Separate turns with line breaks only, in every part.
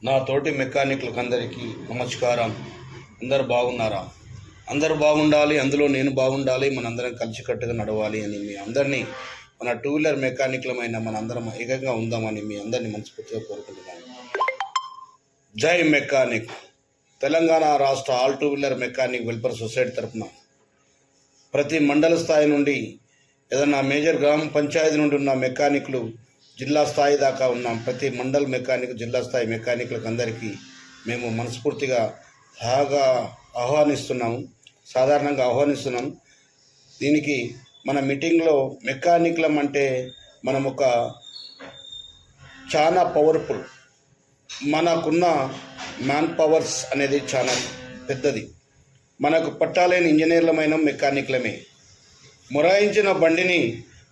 నా తోటి మెకానిక్లకు అందరికీ నమస్కారం. అందరు బాగున్నారా? అందరు బాగుండాలి, అందులో నేను బాగుండాలి, మనందరం కలిసికట్టుగా నడవాలి అని మీ అందరినీ, మన టూ వీలర్ మెకానిక్లమైన మనందరం ఏకంగా ఉందామని మీ అందరినీ మనస్ఫూర్తిగా కోరుకుంటున్నాను. జై మెకానిక్. తెలంగాణ రాష్ట్ర all two wheeler mechanic welfare society తరఫున ప్రతి మండల స్థాయి నుండి ఏదన్నా మేజర్ గ్రామ పంచాయతీ నుండి ఉన్న మెకానిక్లు జిల్లా స్థాయి దాకా ఉన్నాం. ప్రతి మండల్ మెకానిక్, జిల్లా స్థాయి మెకానిక్లకు అందరికీ మేము మనస్ఫూర్తిగా సాధారణంగా ఆహ్వానిస్తున్నాము. దీనికి మన మీటింగ్లో మెకానిక్లం అంటే మనం ఒక చాలా పవర్ఫుల్, మనకున్న మ్యాన్ పవర్స్ అనేది చాలా పెద్దది. మనకు పట్టాలేని ఇంజనీర్లమైన మెకానిక్లమే. మొరాయించిన బండిని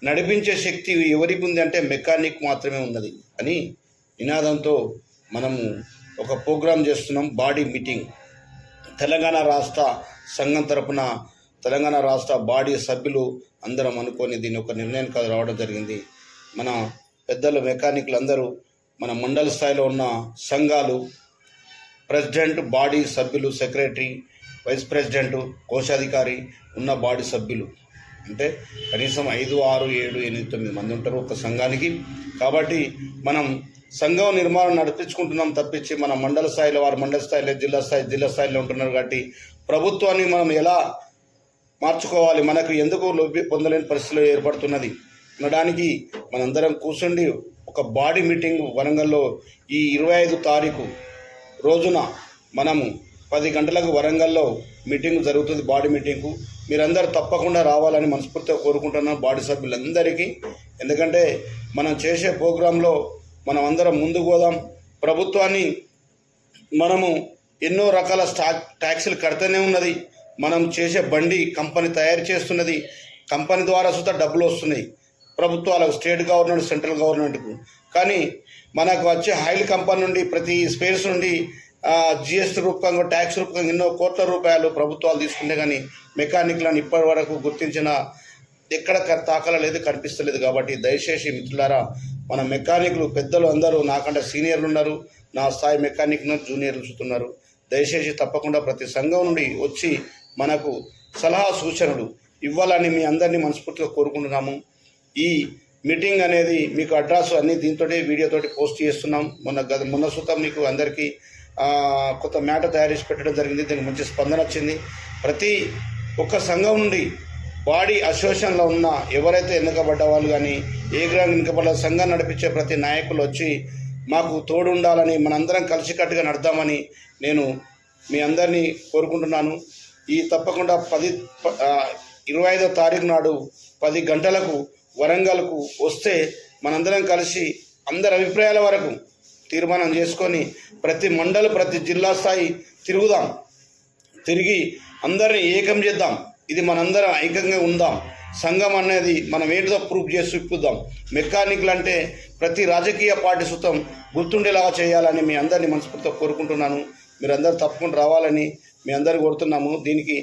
నడిపించే శక్తి ఎవరికి ఉంది అంటే మెకానిక్ మాత్రమే ఉన్నది అని నినాదంతో మనము ఒక ప్రోగ్రాం చేస్తున్నాం. బాడీ మీటింగ్ తెలంగాణ రాష్ట్ర సంఘం తరపున తెలంగాణ రాష్ట్ర బాడీ సభ్యులు అందరం అనుకొని దీన్ని ఒక నిర్ణయానికి రావడం జరిగింది. మన పెద్దలు మెకానిక్లు అందరూ మన మండల స్థాయిలో ఉన్న సంఘాలు, ప్రెసిడెంట్, బాడీ సభ్యులు, సెక్రటరీ, వైస్ ప్రెసిడెంట్, కోశాధికారి ఉన్న బాడీ సభ్యులు అంటే కనీసం 5, 6, 7, 8, 9 మంది ఉంటారు ఒక సంఘానికి. కాబట్టి మనం సంఘం నిర్మాణం నడిపించుకుంటున్నాం తప్పించి మన మండల స్థాయిలో, వారు మండల స్థాయిలో, జిల్లా స్థాయిలో ఉంటున్నారు. కాబట్టి ప్రభుత్వాన్ని మనం ఎలా మార్చుకోవాలి, మనకు ఎందుకు లబ్ధి పొందలేని పరిస్థితులు ఏర్పడుతున్నది అనడానికి మనందరం కూర్చుండి ఒక బాడీ మీటింగ్ వరంగల్లో ఈ 25 తారీఖు రోజున మనము 10 గంటలకు వరంగల్లో మీటింగ్ జరుగుతుంది. బాడీ మీటింగ్కు మీరందరూ తప్పకుండా రావాలని మనస్ఫూర్తిగా కోరుకుంటున్నాం బాడీ సభ్యులందరికీ. ఎందుకంటే మనం చేసే ప్రోగ్రాంలో మనం అందరం ముందుకు పోదాం. ప్రభుత్వాన్ని మనము ఎన్నో రకాల ట్యాక్సులు కడుతూనే ఉన్నది. మనం చేసే బండి కంపెనీ తయారు చేస్తున్నది, కంపెనీ ద్వారా సుతా డబ్బులు వస్తున్నాయి ప్రభుత్వాలకు, స్టేట్ గవర్నమెంట్, సెంట్రల్ గవర్నమెంట్కు. కానీ మనకు వచ్చే ఆయిల్ కంపెనీ నుండి, ప్రతి స్పేస్ నుండి జిఎస్టీ రూపంగా, ట్యాక్స్ రూపంగా ఎన్నో కోట్ల రూపాయలు ప్రభుత్వాలు తీసుకుంటే కానీ మెకానిక్లను ఇప్పటి వరకు గుర్తించిన ఎక్కడ తాకల లేదు, కనిపిస్తలేదు. కాబట్టి దయచేసి మిత్రులారా, మన మెకానిక్లు పెద్దలు అందరూ నాకంటే సీనియర్లు ఉన్నారు, నా స్థాయి మెకానిక్లు, జూనియర్లు చూస్తున్నారు. దయచేసి తప్పకుండా ప్రతి సంఘం నుండి వచ్చి మనకు సలహా సూచనలు ఇవ్వాలని మీ అందరినీ మనస్ఫూర్తిగా కోరుకుంటున్నాము. ఈ మీటింగ్ అనేది మీకు అడ్రస్ అన్ని దీంతో వీడియోతోటి పోస్ట్ చేస్తున్నాం. మొన్న సుతం మీకు అందరికీ కొత్త మ్యాటర్ తయారు చేసి పెట్టడం జరిగింది. దీనికి మంచి స్పందన వచ్చింది. ప్రతి ఒక్క సంఘం నుండి బాడీ అసోసియేషన్లో ఉన్న ఎవరైతే ఎన్నికబడ్డ వాళ్ళు కానీ, ఏ గ్రామం ఎన్నికబడ్డ సంఘం నడిపించే ప్రతి నాయకులు వచ్చి మాకు తోడు ఉండాలని, మనందరం కలిసికట్టుగా నడదామని నేను మీ అందరినీ కోరుకుంటున్నాను. ఈ తప్పకుండా 25వ తారీఖు నాడు 10 గంటలకు వరంగల్కు వస్తే మనందరం కలిసి అందరి అభిప్రాయాల వరకు తీర్మానం చేసుకొని ప్రతి మండలి, ప్రతి జిల్లా స్థాయి తిరిగి అందరినీ ఏకం చేద్దాం. ఇది మనందరం ఐక్యంగా ఉందాం. సంఘం అనేది మనం ఏంటిదో ప్రూఫ్ చేసి చూపిద్దాం. మెకానిక్లు అంటే ప్రతి రాజకీయ పార్టీ సుతం గుర్తుండేలాగా చేయాలని మీ అందరినీ మనస్ఫూర్తిగా కోరుకుంటున్నాను. మీరందరూ తప్పకుండా రావాలని మీ అందరికీ కోరుతున్నాము. దీనికి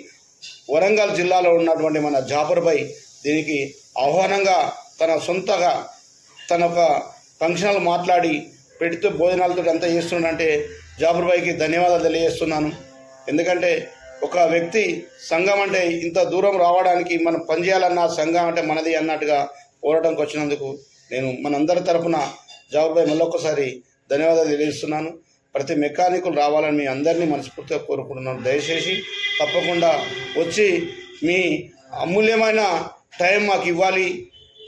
వరంగల్ జిల్లాలో ఉన్నటువంటి మన జాబర్ భాయ్ దీనికి ఆహ్వానంగా తన సొంతగా తన ఒక ఫంక్షన్లు మాట్లాడి పెడుతూ భోజనాలతో అంతా చేస్తున్నాడంటే జాబర్ భాయ్కి ధన్యవాదాలు తెలియజేస్తున్నాను. ఎందుకంటే ఒక వ్యక్తి సంఘం అంటే ఇంత దూరం రావడానికి మనం పనిచేయాలన్న సంఘం అంటే మనది అన్నట్టుగా పోరాటంకి వచ్చినందుకు నేను మనందరి తరఫున జాబర్ భాయ్ మళ్ళొక్కసారి ధన్యవాదాలు తెలియజేస్తున్నాను. ప్రతి మెకానికులు రావాలని మీ అందరినీ మనస్ఫూర్తిగా కోరుకుంటున్నాను. దయచేసి తప్పకుండా వచ్చి మీ అమూల్యమైన టైం మాకు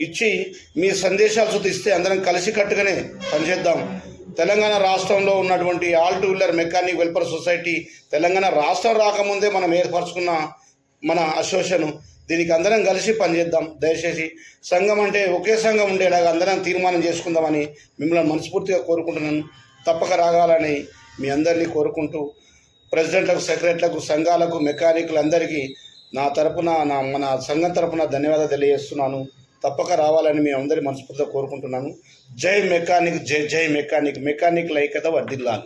ఇచ్చి మీ సందేశాలు ఇస్తే అందరం కలిసికట్టుగానే పనిచేద్దాం. తెలంగాణ రాష్ట్రంలో ఉన్నటువంటి all two wheeler mechanic welfare society Telangana రాష్ట్రం రాకముందే మనం ఏర్పరచుకున్న మన అసోసియేషన్. దీనికి అందరం కలిసి పనిచేద్దాం. దయచేసి సంఘం అంటే ఒకే సంఘం ఉండేలాగా అందరం తీర్మానం చేసుకుందామని మిమ్మల్ని మనస్ఫూర్తిగా కోరుకుంటున్నాను. తప్పక రాగాలని మీ అందరినీ కోరుకుంటూ ప్రెసిడెంట్లకు, సెక్రటరీలకు, సంఘాలకు, మెకానిక్లందరికీ నా తరపున, మన సంఘం తరపున ధన్యవాదాలు తెలియజేస్తున్నాను. తప్పక రావాలని మీ అందరి మనస్ఫూర్తిగా కోరుకుంటున్నాను. జై మెకానిక్, జై మెకానిక్. మెకానిక్ల ఐక్యత వర్ధిల్లాలి.